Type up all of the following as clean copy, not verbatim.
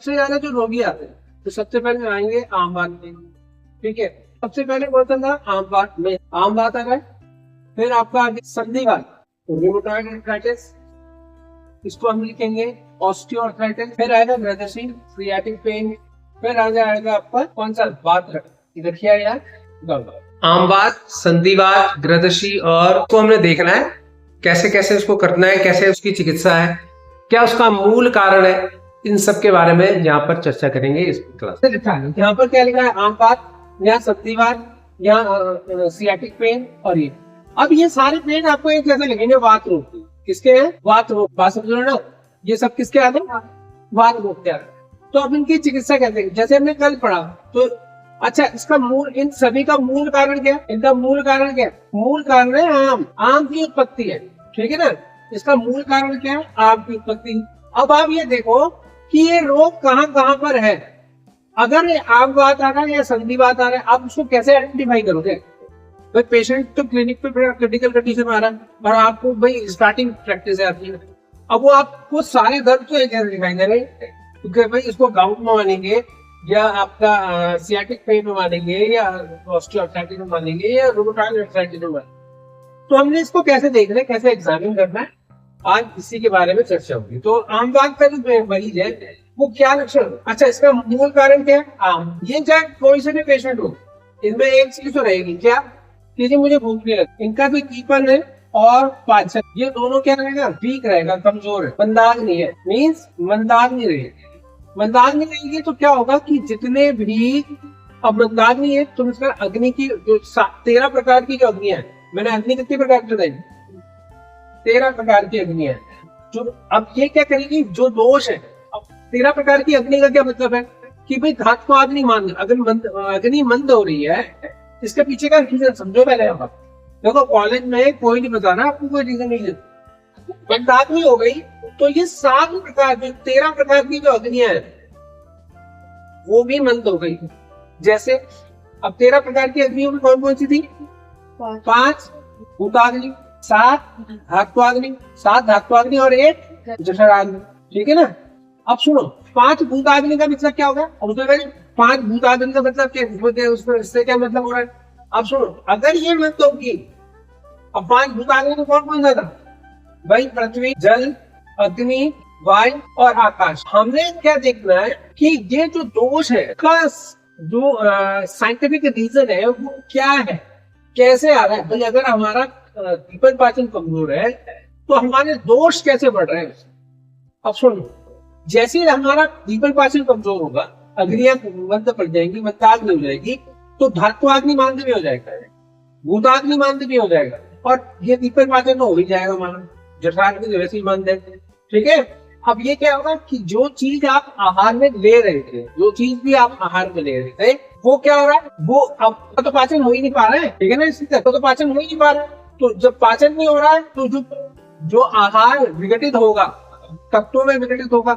सबसे ज्यादा जो रोगी आते हैं तो सबसे पहले आएंगे आम बात में। ठीक है, सबसे पहले क्वेश्चन था आम बात में, आम बात आ गए। फिर आपका आगे संधिवात, रूमेटॉइड आर्थराइटिस, इसको हम लिखेंगे ऑस्टियोआर्थराइटिस। फिर आएगा ग्रदशी, सियाटिक पेन। फिर आगे आएगा आपका कौन सा बात, देखिए यार, आम बात, संधिवात, ग्रदशी, और उसको हमने देखना है कैसे कैसे उसको करना है, कैसे उसकी चिकित्सा है, क्या उसका मूल कारण है, इन सब के बारे में यहाँ पर चर्चा करेंगे इस क्लास में। यहाँ पर क्या लिखा है, आम बात, यहाँ संधिवात, यहाँ सियाटिक पेन, और ये अब ये सारे पेन आपको एक जैसे लगेंगे वात रोग, किसके हैं, वात रोग, बात समझ रहे हो ना, ये सब किसके आते हैं, वात रोग के आते हैं। तो अब इनकी चिकित्सा कैसे, जैसे हमने कल पढ़ा, तो अच्छा इसका मूल, इन सभी का मूल कारण क्या है, इनका मूल कारण क्या है, मूल कारण है आम, आम की उत्पत्ति है। ठीक है ना, इसका मूल कारण क्या है, आम की उत्पत्ति। अब आप ये देखो कि ये रोग कहाँ कहाँ पर है। अगर ये आम बात आ रहा है या संधिवात आ रहा है, आप उसको कैसे आइडेंटिफाई करोगे। भाई पेशेंट तो क्लिनिक पे क्रिटिकल कंडीशन में आ रहा है और आपको भाई स्टार्टिंग प्रैक्टिस है आपकी, अब वो आपको सारे दर्द तो एक जैसे दिखाई दे रहे हैं, क्योंकि भाई इसको गाउट में मानेंगे या आपका सियाटिक पेन में मानेंगे या ऑस्टियोआर्थराइटिस में मानेंगे या रूमेटॉइड आर्थराइटिस में मानेंगे। तो हमने इसको कैसे देखना है, कैसे एग्जामिन करना है, आज इसी के बारे में चर्चा होगी। तो आम बात का जो मरीज है वो क्या लक्षण, अच्छा इसका मूल कारण क्या है, आम। ये चाहे कोई से भी पेशेंट हो, इनमें एक चीज तो रहेगी क्या, कि मुझे भूख नहीं लगती, इनका भी कीपन है और पाचन, ये दोनों क्या रहेगा, वीक रहेगा, कमजोर है, मंदाग नहीं है, मीन्स मंदाग नहीं रहेगी। मंदाग नहीं रहेगी तो क्या होगा कि जितने भी, अब मंदाग नहीं है तो इसका अग्नि की जो 13 प्रकार की जो अग्नियां है, मैंने अग्नि कितनी प्रकार की बताई, 13 प्रकार की अग्नियां है। जो अब ये क्या करेगी, जो दोष है, अब 13 प्रकार की अग्नि का क्या मतलब है कि भाई धातु को अग्नि मान, अग्नि मंद हो रही है, इसके पीछे का रीजन समझो पहले। आप देखो कॉलेज में कोई नहीं बता रहा आपको, कोई रीजन नहीं है, मंदाग्नि हो गई तो ये 7 प्रकार की, 13 प्रकार की जो अग्नियां है वो भी मंद हो गई। जैसे अब 13 प्रकार की अग्नियों में कौन कौन सी थी, 5 भूताग्नि, 7 धात्वाग्नि, 7 धात्वाग्नि और 1 जठराग्नि। ठीक है ना, अब सुनो 5 भूताग्नि का मतलब क्या होगा, और उसमें 5 भूताग्नि का मतलब क्या, उसमें इससे क्या मतलब हो रहा है। अब सुनो, अगर ये मंद होगी, अब 5 भूताग्नि में कौन कौन सा था भाई, पृथ्वी, जल, अग्नि, वायु और आकाश। हमने क्या देखना है कि ये जो दोष है का जो साइंटिफिक रीजन है वो क्या है, कैसे आ रहा है। भाई अगर हमारा दीपन पाचन कमजोर है तो हमारे दोष कैसे बढ़ रहे हैं। अब सुनो, जैसे हमारा दीपन पाचन कमजोर होगा, अग्नियां मंद पड़ जाएंगी, मंदाग्नि हो जाएगी, तो धात्वाग्नि मंद भी हो जाएगा, भूताग्नि मंद भी हो जाएगा, और ये दीपन पाचन हो ही जाएगा हमारा, जठराग्नि वैसे ही मंद है। ठीक है, अब ये क्या होगा कि जो चीज आप आहार में ले रहे थे, जो चीज भी आप आहार में ले रहे थे, वो क्या हो रहा है, वो अब तो पाचन हो ही नहीं पा रहा है। ठीक है ना, इसलिए तो पाचन हो ही नहीं पा रहा है। तो जब पाचन नहीं हो रहा है तो जो आहार विघटित होगा, तत्वों में विघटित होगा,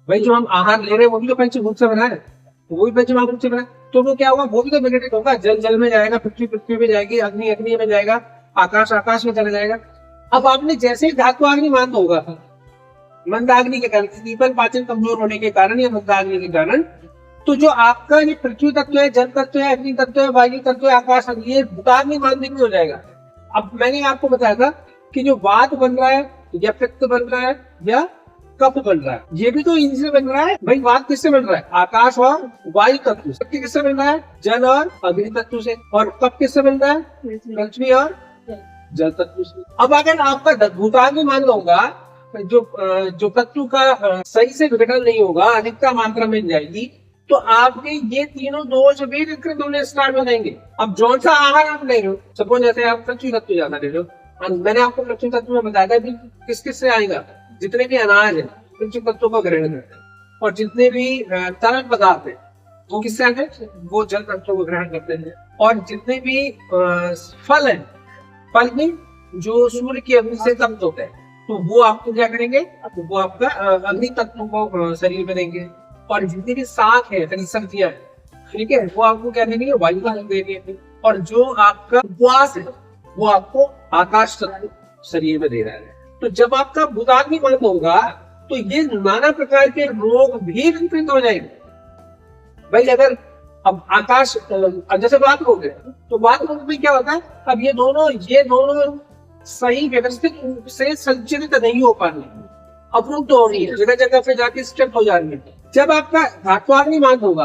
भाई जो हम आहार ले रहे हैं वो भी तो पंचभूत से बना है, वो भी पंचमहाभूत से बना है, तो वो क्या होगा, वो भी तो विघटित होगा। जल जल में जाएगा, पृथ्वी पृथ्वी में जाएगी, अग्नि अग्नि में जाएगा, आकाश आकाश में चला जाएगा। अब आपने जैसे ही धात्वाग्नि मंद होगा, मंदाग्नि के कारण, दीपन पाचन कमजोर होने के कारण या मंदाग्नि के कारण, तो जो आपका ये पृथ्वी तत्व है, जल तत्व है, अग्नि तत्व है, वायु तत्व है, आकाश, ये भूताग्नि मंद भी हो जाएगा। अब मैंने आपको बताया था कि जो वात बन रहा है या पित्त बन रहा है या कफ बन रहा है, ये भी तो इनसे बन रहा है। भाई वात किससे बन रहा है, आकाश और वायु तत्व से। किससे बन रहा है, जल और अग्नि तत्व से। और कफ किससे बन रहा है, पृथ्वी और जल तत्व से। अब अगर आपका भूताग्नि मंद होगा, जो तत्व का सही से विघटन नहीं होगा, अधिकता मात्रा में जाएगी, तो आपके ये तीनों दोष भी विकृत होने स्टार्ट हो जाएंगे। अब जो सा आहार आप ले रहे हो, सपोज जैसे आप पृथ्वी तत्व ज्यादा ले रहे हो, मैंने आपको पृथ्वी तत्व में बताया था किस किस से आएगा, जितने भी अनाज है पृथ्वी तत्व को ग्रहण करते हैं, और जितने भी तरल पदार्थ है वो किससे आते हैं, वो जल तत्व को ग्रहण करते हैं। और जितने भी फल है, फल में जो सूर्य की अग्नि से तप्त होते हैं, तो वो आपको क्या करेंगे, वो आपका अग्नि तत्व को शरीर में देंगे। और जितनी भी शाक है, सब्जियां है, ठीक है, वो आपको क्या देंगे, वायु तत्व देंगे। और जो आपका उपवास है वो आपको आकाश तत्व शरीर में दे रहा है। तो जब आपका भूताग्नि मंद होगा तो ये नाना प्रकार के रोग भी विकसित हो जाएंगे। भाई अगर अब आकाश जैसे वात रोग है, तो वात रोग में क्या होता है, अब ये दोनों सही व्यवस्थित रूप से संचरित नहीं हो पा रही, अवरुद्ध हो रही है, जगह जगह पे जाके स्टक हो जा रही है। जब आपका धात्वाग्नि मान होगा,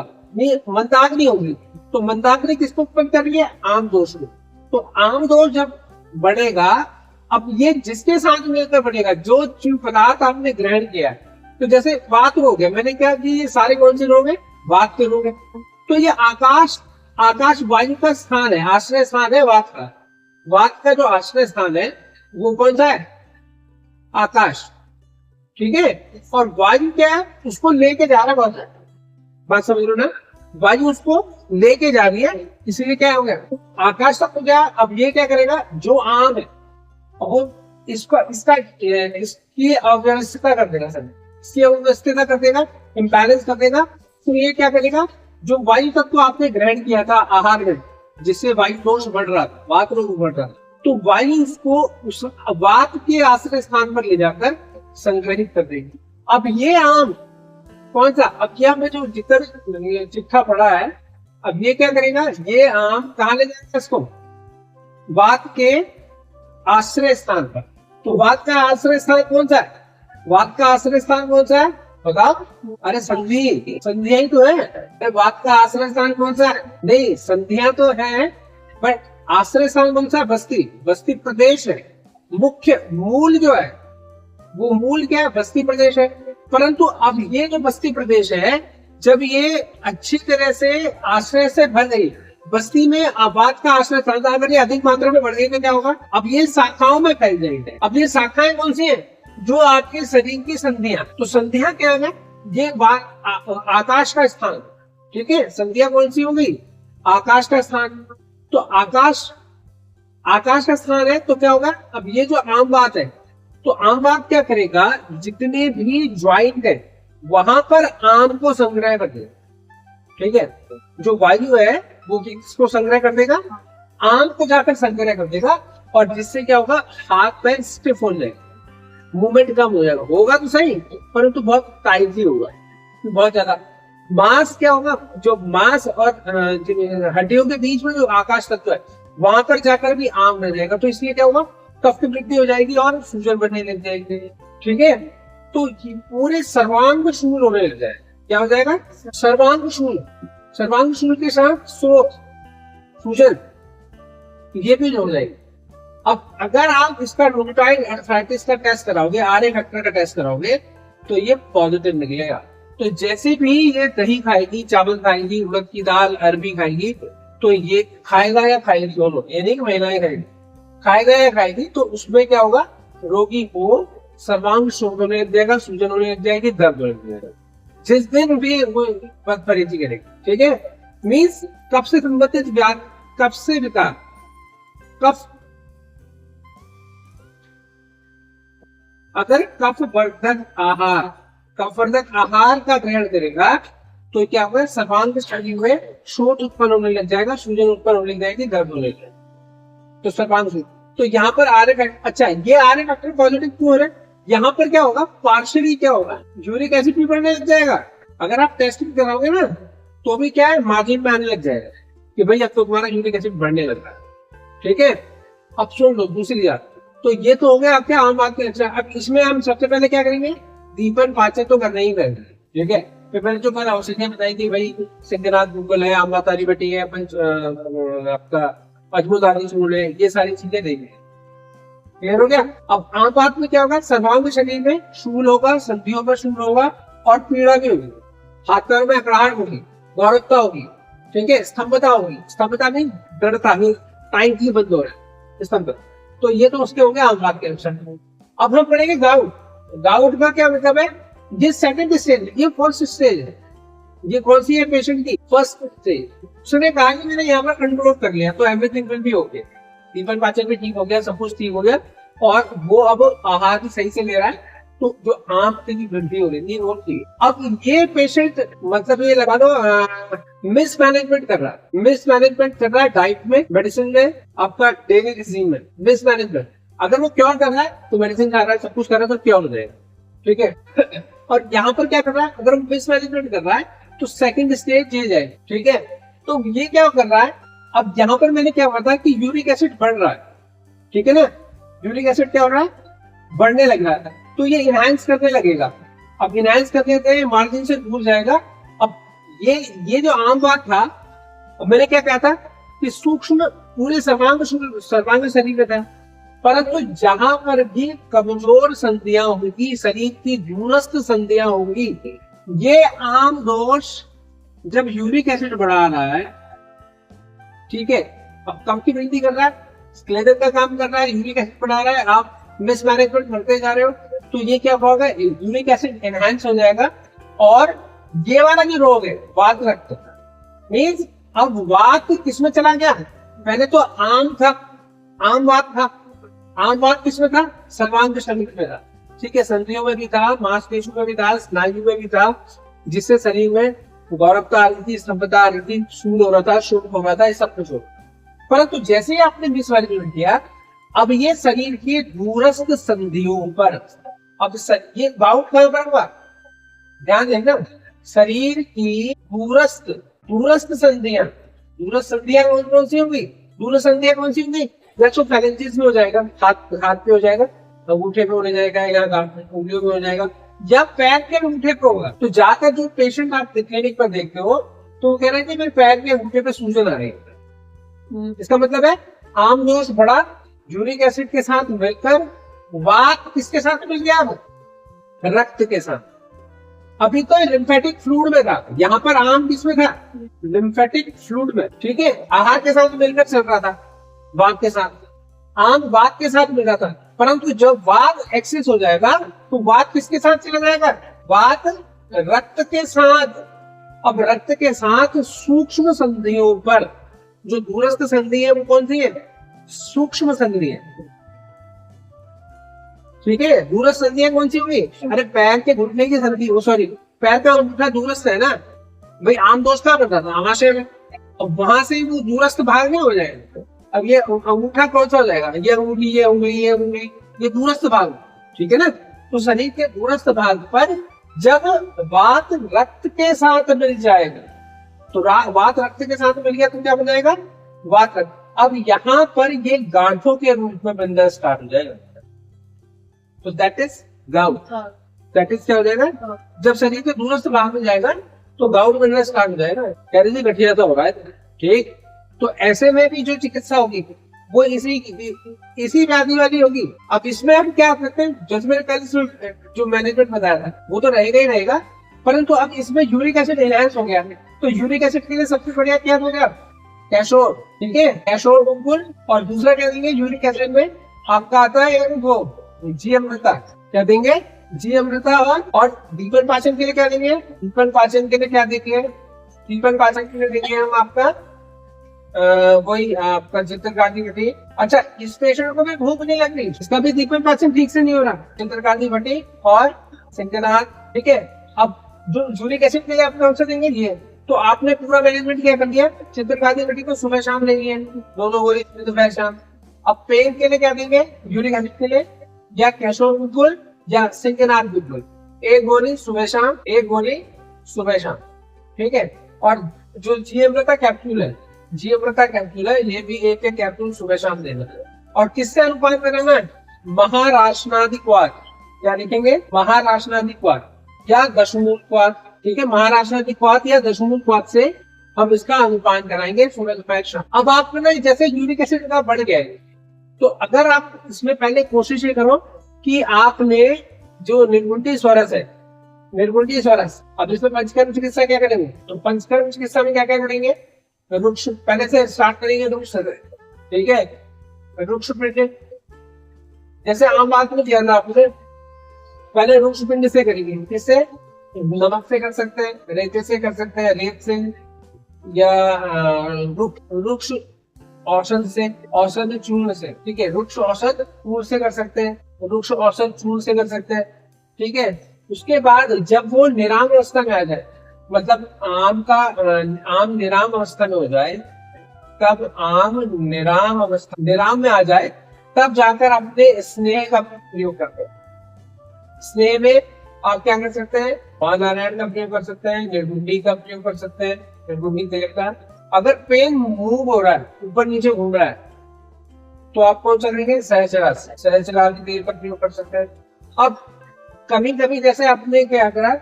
मंदाग्नि होगी, तो मंदाग्नि किसको उत्पन्न कर रही है, आम दोष में। तो आम दोष जब बढ़ेगा, अब ये जिसके साथ मिलकर बढ़ेगा, जो पदार्थ आपने ग्रहण किया है, तो जैसे वात रोग है, मैंने क्या कि ये सारे कौन से रोग है, वात के रोग है। तो ये आकाश वायु का स्थान है, आश्रय स्थान है वात का। वात का जो आश्रय स्थान है वो कौन सा है, आकाश, ठीक है। और वायु क्या है, उसको लेके जा रहा है, बात समझ लो ना, वायु उसको लेके जा रही है, इसलिए क्या हो गया, आकाश तक तो गया। अब ये क्या करेगा, जो आम है और इसकी अव्यवस्थिता कर देगा, सर इसकी अव्यवस्थिता कर देगा, इम्बैलेंस कर देगा। तो ये क्या करेगा, जो वायु तत्व आपने ग्रहण किया था आहार में, जिससे वायु दोष बढ़ रहा था, वात रोग बढ़ रहा था, तो वायु उसको उस वात के आश्रय स्थान पर ले जाकर संग्रहित कर देगी। अब ये आम कौन सा, अब यह में जो जितना चिट्ठा पड़ा है, अब ये क्या करेगा, ये आम कहाँ ले जाएगा इसको, वात के आश्रय स्थान पर। तो वात का आश्रय स्थान कौन सा है, वात का आश्रय स्थान कौन सा है बताओ, अरे संधिया ही तो है। अरे वात का आश्रय स्थान कौन सा है, नहीं संधिया तो है, बट आश्रय स्थान कौन सा है, बस्ती प्रदेश है। मुख्य मूल जो है वो मूल क्या है, बस्ती प्रदेश है। परंतु अब ये जो बस्ती प्रदेश है, जब ये अच्छी तरह से आश्रय से भर गई, बस्ती में आबाद का आश्रय स्थान, अगर ये अधिक मात्रा में बढ़ गई तो क्या होगा, अब ये शाखाओं में फैल जाएंगे। अब ये शाखाएं कौन सी है, जो आपके शरीर की संधियां, तो संधियां क्या है, ये आकाश का स्थान, ठीक है। संधियां कौन सी होगी, आकाश का स्थान। तो आकाश का स्थान है, तो क्या होगा, अब ये जो आम बात है, तो आम बात क्या करेगा, जितने भी ज्वाइंट है वहां पर आम को संग्रह कर देगा, ठीक है। जो वायु है वो किसको संग्रह कर देगा, आम को जाकर संग्रह कर देगा, और जिससे क्या होगा, हाथ पैर स्टिफ हो जाएगा, मूवमेंट कम हो जाएगा, होगा तो सही, परंतु बहुत टाइट ही होगा, बहुत ज्यादा। मांस क्या होगा, जो मांस और हड्डियों के बीच में जो आकाश तत्व है, वहां पर जाकर भी आम रह जाएगा। तो इसलिए क्या होगा, कफ की वृद्धि हो जाएगी और सूजन बढ़ने लग जाएगी, ठीक है। तो पूरे सर्वांग शूल होने लग जाएगा, क्या हो जाएगा, सर्वांग शूल के साथ सूजन, ये भी हो जाएगी। अब अगर आप इसका रूमेटॉइड आर्थराइटिस का टेस्ट कराओगे, आरए फैक्टर का टेस्ट कराओगे, तो ये पॉजिटिव निकलेगा। तो जैसे भी ये दही खाएगी, चावल खाएगी, उड़द की दाल, अरबी खाएगी, तो ये खाएगा या खाएगी दोनों, ये नहीं कि महिलाएं खाएगी, खाएगा या खाएगी, तो उसमें क्या होगा, रोगी को सर्वांग शोध होने लग जाएगा, सूजन होने लग जाएगी, दर्द होने लग जाएगा, जिस दिन भी वो परहेजी करेगी, ठीक है। मीन्स कफ से संबंधित कफ से विकार, कफ अगर कफवर्धक आहार का ग्रहण करेगा, तो क्या होगा, सर्वांग शरीर में शोथ उत्पन्न होने लग जाएगा, सूजन उत्पन्न होने लग जाएगी, दर्द होने लग जाएगा। तो सर्वांग, तो यहाँ पर आरए फैक्टर, अच्छा ये आरए फैक्टर पॉजिटिव क्यों हो रहा है, यहाँ पर क्या होगा, पार्शियली क्या होगा, यूरिक एसिड भी बढ़ने लग जाएगा। अगर आप टेस्टिंग कराओगे ना, तो भी क्या है, मार्जिन में आने लग जाएगा कि भाई अब तो तुम्हारा यूरिक एसिड बढ़ने लग रहा है, ठीक है। अब सुन लो दूसरी बात, तो ये तो हो गया आपके आम बात के। अच्छा, अब इसमें हम सबसे पहले क्या करेंगे, दीपन पाचन तो करना ही करेंगे, ठीक है। फिर मैंने जो कहा औषधियां बताई थी, भाई सिद्धनाथ गूगल है, आम्रतारी बटी है, आपका अजमुदारी चूर्ण है, ये सारी चीजें देंगे, क्लियर हो गया। अब आम बात में क्या होगा, सर्वांग शरीर में शूल होगा, संधियों पर शूल होगा, और पीड़ा भी होगी, हाथ पैर में अकड़ाहट होगी, गौरवता होगी, ठीक है, स्तंभता होगी, स्तंभता नहीं दृढ़ता, टाइटली बंद हो रहा है स्तंभ। तो ये तो उसके हो गए आम बात के लक्षण। अब हम पढ़ेंगे गाउट। गाउट का क्या मतलब है, ये सेकंड स्टेज, ये फर्स्ट स्टेज है। ये कौन सी है पेशेंट की, फर्स्ट स्टेज। उसने कहा कि मैंने यहाँ पर कंट्रोल कर लिया, तो एवरीथिंग विल बी ओके, दीपन पाचन भी ठीक हो गया, सब कुछ ठीक हो गया, और वो अब आहार भी सही से ले रहा है, तो जो आम की वृद्धि हो रही है वो ठीक। अब ये पेशेंट मतलब ये लगा दो मिसमैनेजमेंट कर रहा है डाइट में, मेडिसिन में, आपका डेली रिजीम में मिसमैनेजमेंट। अगर वो क्योर कर रहा है तो मेडिसिन खा रहा है, सब कुछ कर रहा है, तो क्योर हो जाएगा, ठीक है। और यहाँ पर क्या कर रहा है, अगर वो मिसमैनेजमेंट कर रहा है तो सेकंड स्टेज ये जाए, ठीक है। तो ये क्या कर रहा है, अब यहाँ पर मैंने क्या बताया कि यूरिक एसिड बढ़ रहा है, ठीक है ना। यूरिक एसिड क्या हो रहा है, बढ़ने लग रहा है, तो ये इनहैंस करने लगेगा। अब इनहैंस करने मार्जिन से दूर जाएगा। अब ये जो आम बात था, मैंने क्या कहा था कि सूक्ष्म पूरे सर्वांग शरीर में था, परंतु जहां पर भी कमजोर संधियां होंगी, शरीर की दूरस्थ संधियां होंगी, ये आम दोष जब यूरिक एसिड बढ़ा रहा है, ठीक है, अब कम की वृद्धि कर रहा है, स्क्लेरल का काम कर रहा है, यूरिक एसिड बढ़ा रहा है, आप मिसमैनेजमेंट करते जा रहे हो, तो ये क्या होगा, यूरिक एसिड एनहांस हो जाएगा। और ये वाला जो रोग है वात रक्त, मीन्स अब वात किसमें चला गया, पहले तो आम था, आम वात था, आम वात किसमें था, सर्वांग शरीर में था, ठीक है, संधियों में भी था, मांसपेशियों में भी था, स्नायु में भी था, जिससे शरीर में गौरवता आ रही थी, स्तंभता आ रही थी, शूल हो रहा था, शुभ हो रहा था, ये सब कुछ हो। परंतु जैसे ही आपने मिसमैनेजमेंट किया, अब ये शरीर की दूरस्थ संधियों पर, अब ये बाउट कहां पर हुआ, ध्यान देना, शरीर की दूरस्थ संधियां, दूरस्थ संधियां कौन सी होंगी, दूरस्थ संधियां कौन सी होंगी, या तो फैलेंजेस में हो जाएगा, हाथ पे हो जाएगा, अंगूठे पे हो जाएगा, या उंगलियों में हो जाएगा, या पैर के अंगूठे पे होगा। तो जाकर जो पेशेंट आप क्लिनिक पर देखते हो, तो वो कह रहे हैं कि मेरे पैर के अंगूठे पे सूजन आ रही है, इसका मतलब है आम दोष बढ़ा, यूरिक एसिड के साथ मिलकर वात किसके साथ मिल गया, रक्त के साथ। अभी तो लिम्फेटिक फ्लूइड में था, यहाँ पर आम किसमें था, लिम्फेटिक फ्लूइड में, ठीक है, आहार के साथ मिलकर चल रहा था, वात के साथ, आम वात के साथ मिल रहा था। परंतु जब वात एक्सेस हो जाएगा तो वात किसके साथ चला जाएगा, वात रक्त के साथ। अब रक्त के साथ सूक्ष्म संधियों पर, जो दूरस्थ संधि है वो कौन सी है, सूक्ष्म संधि है, ठीक है। दूरस्थ संधियां कौन सी होगी, अरे पैर के घुटने की संधि, सॉरी पैर का अंगूठा दूरस्थ है ना भाई, आम दोष कहाँ पड़ता था, आमाशय में, अब वहां से वो दूरस्थ भाग में हो जाएगा। अब ये अंगूठा कौन सा हो जाएगा, ये अंगूठी, ये उंगली, ये उंगली, ये दूरस्थ भाग, ठीक है ना। तो शरीर के दूरस्थ भाग पर जब वात रक्त के साथ मिल जाएगा, तो वात रक्त के साथ मिल गया तो क्या बन जाएगा, वात रक्त। अब यहाँ पर ये गांठों के रूप में बनना स्टार्ट हो जाएगा, तो that is gout, that is क्या हो जाएगा, जब शरीर के दूरस्थ भाग में जाएगा तो गाउट बनना स्टार्ट हो जाएगा, कह रही थी गठिया तो हो रहा है, ठीक। तो ऐसे में भी जो चिकित्सा होगी वो इसी व्याधि वाली होगी। अब इसमें हम क्या करते हैं, जजमेंट पहले जो मैनेजमेंट बताया था वो तो रहेगा ही रहेगा, परंतु अब इसमें यूरिक एसिड एनहांस हो गया, तो यूरिक एसिड के लिए सबसे बढ़िया क्या हो गया, कैशोर, ठीक है, कैशोर गुलकुल। और दूसरा क्या देंगे यूरिक एसिड में, आपका आता है वो जी अमृता, क्या देंगे, जी अमृता। और दीपन पाचन के लिए क्या देंगे, दीपन पाचन के लिए क्या देंगे, दीपन पाचन के लिए देंगे हम आपका वही आपका चित्रकांति भट्टी। अच्छा, इस पेशेंट को भी भूख नहीं लग रही, इसका भी दीपन पाचन ठीक से नहीं हो रहा, चित्रकांति भट्टी और सिंकनाथ, ठीक है। अब जो यूरिक एसिड के लिए आपने आंसर देंगे ये, तो आपने पूरा मैनेजमेंट क्या कर दिया, चित्रकांति भट्टी को सुबह शाम लेनी है, दोनों गोली दोपहर शाम। अब पेन के लिए क्या देंगे, यूरिक एसिड के लिए या कैशोर गुलकुल या सिंकनाथ गुलकुल, एक गोली सुबह शाम, एक गोली सुबह शाम, ठीक है। और जो जी अमृता कैप्सूल है, जी अमृता कैप्सूल है, ये भी एक कैप्सूल सुबह शाम देना। और किससे अनुपात कराना है, महाराशनाधिक्वाद, क्या लिखेंगे, महाराशनाधिक्वाद या दशमूलक्वाद, ठीक है, महाराशनाधिक्वाद या दशमूलक्वाद से हम इसका अनुपान कराएंगे सुबह दोपहर शाम। अब आपको ना जैसे यूरिक एसिड का बढ़ गया है, तो अगर आप इसमें पहले कोशिश ये करो कि आपने जो निर्गुंठी स्वरस है, निर्गुंठी स्वरस, अब इसमें पंचकर्म चिकित्सा क्या करेंगे, तो पंचकर्म चिकित्सा में क्या क्या करेंगे, रुक्ष पहले से स्टार्ट करेंगे, रुक्ष, ठीक है, रुक्ष पिंड, जैसे आम बात में दिया ना आपने, पहले रुक्ष पिंड से करेंगे, किससे, नमक से कर सकते हैं, रेत से कर सकते हैं, रेत से, या रुक्ष औषध से, औषध चूर्ण से, ठीक है, रुक्ष औषध चूर्ण से कर सकते हैं, रुक्ष औषध चूर्ण से कर सकते हैं, ठीक है। उसके बाद जब वो निराम अवस्था में आ जाए, मतलब आम निराम अवस्था में हो जाए, तब आम निराम में आ जाए, तब जाकर अपने स्नेह का प्रयोग करते हैं, स्नेह में आप क्या कर सकते हैं, महानारायण का प्रयोग कर सकते हैं, निर्गुंडी का प्रयोग कर सकते हैं, निर्गुंडी तेल का। अगर पेन मूव हो रहा है, ऊपर नीचे घूम रहा है, तो आप कौन सा करेंगे, सहस्त्रार के तेल का प्रयोग कर सकते हैं। अब कभी कभी जैसे आपने क्या करा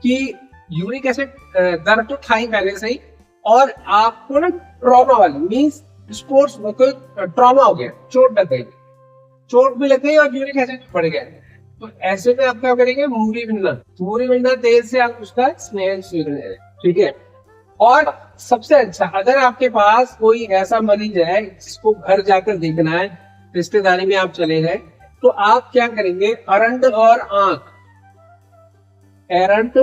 कि यूरिक एसिड दर्द तो था ही पहले से ही, और आपको ना ट्रॉमा वाली मीन्स स्पोर्ट्स में कोई ट्रॉमा हो गया, चोट लग गई, चोट भी लग गई और यूरिक एसिड बढ़ गया, तो ऐसे में आप क्या करेंगे, मूरी बिन्ना तेल से आप उसका स्नेह स्वीकार, ठीक है। और सबसे अच्छा, अगर आपके पास कोई ऐसा मरीज है जिसको घर जाकर देखना है, रिश्तेदारी में आप चले गए, तो आप क्या करेंगे, अरंड और आंख, एरंड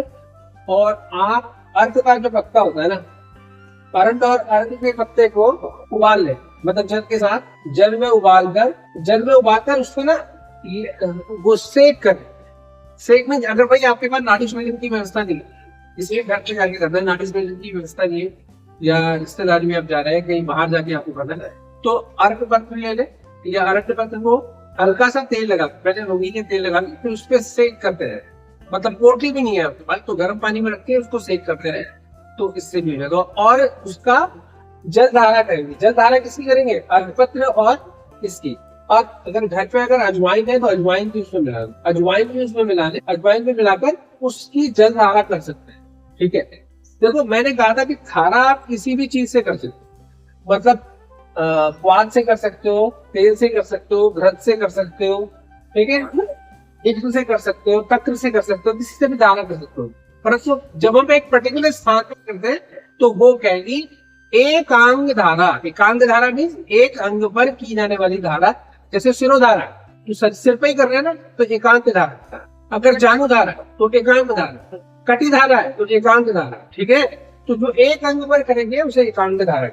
और आंख, अर्थ का जो पत्ता होता है ना, अरंड और अर्थ के पत्ते को उबाल ले, मतलब जल के साथ, जल में उबालकर उसको ना वो सेक कर, सेक में, अगर भाई आपके पास नाटी स्मेलिंग की व्यवस्था नहीं है, इसलिए घर पे जाके करना है, नाटी स्मेलिंग की व्यवस्था नहीं है, या रिश्तेदारी में आप जा रहे हैं, कहीं बाहर जाके आपको करना है, तो अर्क पत्र ले ले, या अरंड पत्र को हल्का सा तेल लगा, पहले रोगी के तेल लगा, फिर उस पर सेक करते रहे, मतलब पोटली भी नहीं है आपके पास तो गर्म पानी में रख के उसको सेक करते रहे, तो इससे भी हो जाएगा। और उसका जल धारा करेंगे, जल धारा किसकी करेंगे, अर्कपत्र और इसकी। और अगर घर पे अगर अजवाइन है तो अजवाइन भी उसमें मिला, अजवाइन भी उसमें मिला ले, अजवाइन में मिलाकर उसकी जल धारा कर सकते हैं, ठीक है। देखो मैंने कहा था कि धारा आप किसी भी चीज से कर सकते हो, मतलब क्वाथ से कर सकते हो, तेल से कर सकते हो, घृत से कर सकते हो, ठीक है, इत्र से कर सकते हो, तक्र से कर सकते हो, किसी से भी धारा कर सकते हो। परंतु जब हम एक पर्टिकुलर स्थान पर करते हैं तो वो कहेगी एकांग धारा। एकांग धारा मीन्स एक अंग पर की जाने वाली धारा, जैसे शिरोधारा तो सिर पे ही कर रहे हैं ना, तो एकांक धारा। अगर जानु धारा तो एकांक धारा, कटी धारा है तो एकांक धारा, ठीक है। तो जो एक अंग पर करेंगे उसे एकांक धारा,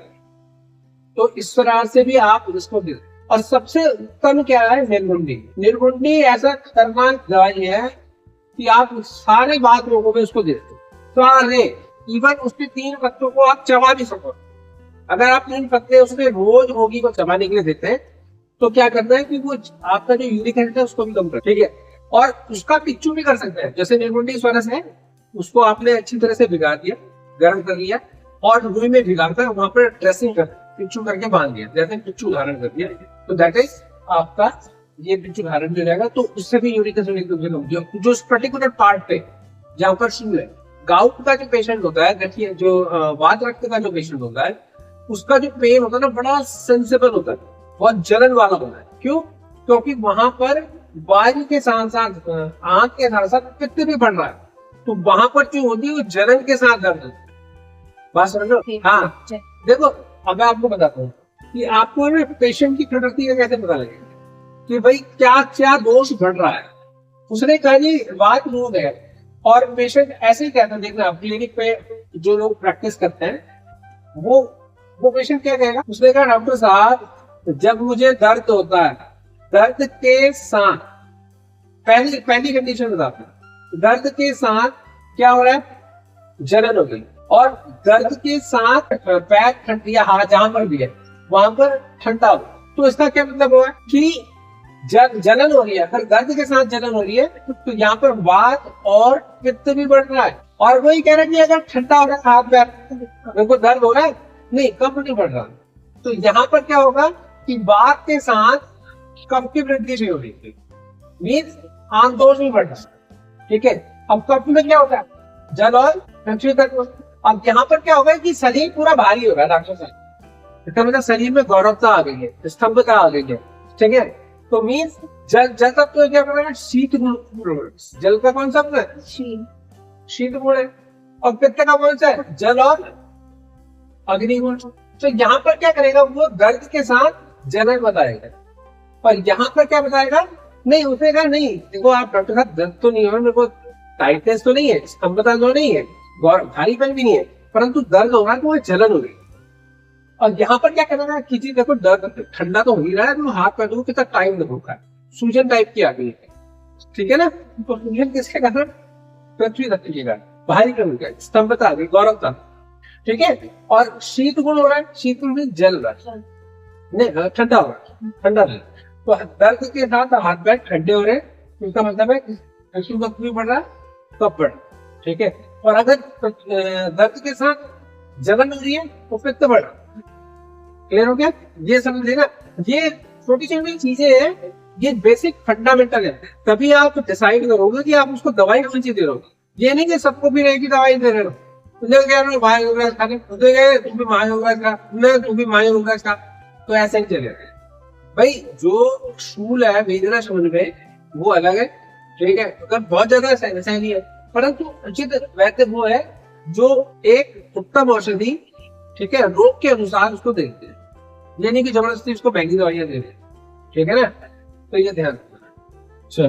तो इस तरह से भी आप इसको दे। और सबसे उत्तम क्या है, निर्गुंडी। निर्गुंडी ऐसा खतरनाक दवाई है कि आप सारे बात लोगों में उसको देते, सारे, इवन उसके 3 पत्तों को आप चबा भी सको। अगर आप 3 पत्ते उसमें रोज रोगी को चबाने के लिए देते हैं तो क्या करना है कि वो आपका जो यूरिक एसिड है उसको भी कम कर, ठीक है। और उसका पिच्चू भी कर सकते हैं, जैसे निर्गुंडी स्वरस है, उसको आपने अच्छी तरह से भिगा दिया, गर्म कर लिया और रुई में भिगाकर वहां पर ड्रेसिंग कर, पिच्चू करके बांध दिया, जैसे पिच्चू धारण कर दिया, तो दैट इज आपका ये पिच्चू धारण हो जाएगा। तो उससे भी यूरिक एसिड जो पर्टिकुलर पार्ट पे जहाँ पर शुरू है। गाउट का जो पेशेंट होता है, देखिए जो वात रक्त का जो पेशेंट होता है, उसका जो पेन होता है ना बड़ा सेंसिबल होता है, बहुत जलन वाला होता है। क्यों? क्योंकि वहां पर वायु के साथ साथ आंख के साथ साथ पित्त भी बढ़ रहा है, तो वहां पर जो होती है वो जलन के साथ दर्द होती है। बात समझ लो? हाँ, देखो अब मैं आपको बताता हूँ कि आपको पेशेंट की प्रकृति का कैसे पता लगेगा कि भाई क्या क्या दोष घट रहा है। उसने कहा जी बात रोग है, और पेशेंट ऐसे ही कहता है, देखना क्लिनिक पे जो लोग प्रैक्टिस करते हैं वो पेशेंट क्या कहेगा, उसने कहा डॉक्टर साहब जब मुझे दर्द होता है, दर्द के साथ पहली कंडीशन बताते हैं, दर्द के साथ क्या हो रहा है, जलन हो गई, और दर्द के साथ पैर ठंड या हाथ जहां पर भी है वहां पर ठंडा हो, तो इसका क्या मतलब हुआ कि जलन हो रही है। अगर दर्द के साथ जलन हो रही है तो यहाँ पर वात और पित्त भी बढ़ रहा है, और वही कह रहा है कि अगर ठंडा हो रहा है हाथ पैर, मेरे को दर्द हो रहा है, नहीं कफ नहीं बढ़ रहा, तो यहाँ पर क्या होगा कि वात के साथ कफ की वृद्धि भी हो रही है, मीन्स आंत दोष भी बढ़ रहा है, ठीक है। अब कफ में क्या होता है, जल और पृथ्वी तत्व। अब यहाँ पर क्या होगा कि शरीर पूरा भारी होगा डॉक्टर साहब, इसका मतलब शरीर में गौरवता आ गई है, स्तंभता आ गई है, ठीक है। तो मीन्स जल तत्व क्या कर रहा है, शीत गुण। जल का कौन सा है, शीत गुण है, और पित्त का कौन सा है, जल और अग्नि गुण। तो यहाँ पर क्या करेगा, वो दर्द के साथ जलन बताएगा, और यहाँ पर क्या बताएगा, नहीं उसने कहा नहीं देखो आप डॉक्टर साहब दर्द तो नहीं हो, मेरे को टाइटनेस तो नहीं है, स्तंभता तो नहीं है, भारीपन भी नहीं है, परंतु दर्द हो रहा है तो वो जलन हो रही है। और यहाँ पर क्या करना है कि जी देखो दर्द ठंडा तो हो ही रहा है, तो हाथ पैर कितना टाइम लगता है, सूजन टाइप की आ गई है, ठीक है ना। तो सूजन किसके कारण, पृथ्वी तत्व के कारण, भारी कम का स्तंभता आ गई, गौरवता, ठीक है। और शीत गुण हो रहा है, शीत गुण में जल रहा है, नहीं ठंडा हो रहा है, ठंडा नहीं। तो दर्द के साथ हाथ पैर ठंडे हो रहे हैं, इसका मतलब है एक्शन वक्त भी बढ़ रहा है, कफ बढ़ रहा है, ठीक है। और अगर दर्द के साथ जलन हो रही है तो पित्त बढ़ रहा है। क्लियर हो गया? ये समझ लेना, ये छोटी छोटी चीजें हैं, ये बेसिक फंडामेंटल है। तभी आप डिसाइड करोगे कि आप उसको दवाई कौन सी दे रहे हो। ये नहीं कि सबको भी एक ही दवाई दे रहे हो, तुझे कह रहे हो मायोग्रास खाने, तुझे कह तुम भी मायोग्रास खा, तुम भी मायोग्रास खा, तो ऐसे ही चलेगा भाई। जो शूल है वेदना शमन में वो अलग है, ठीक है। अगर बहुत ज्यादा ऐसा नहीं है, परंतु उचित वैद्य वो है जो एक उत्तम औषधि, ठीक है, रोग के अनुसार उसको देते हैं। ये नहीं कि जबरदस्ती उसको महंगी दवाइयां दे रहे, ठीक है ना। तो ये ध्यान, चलो।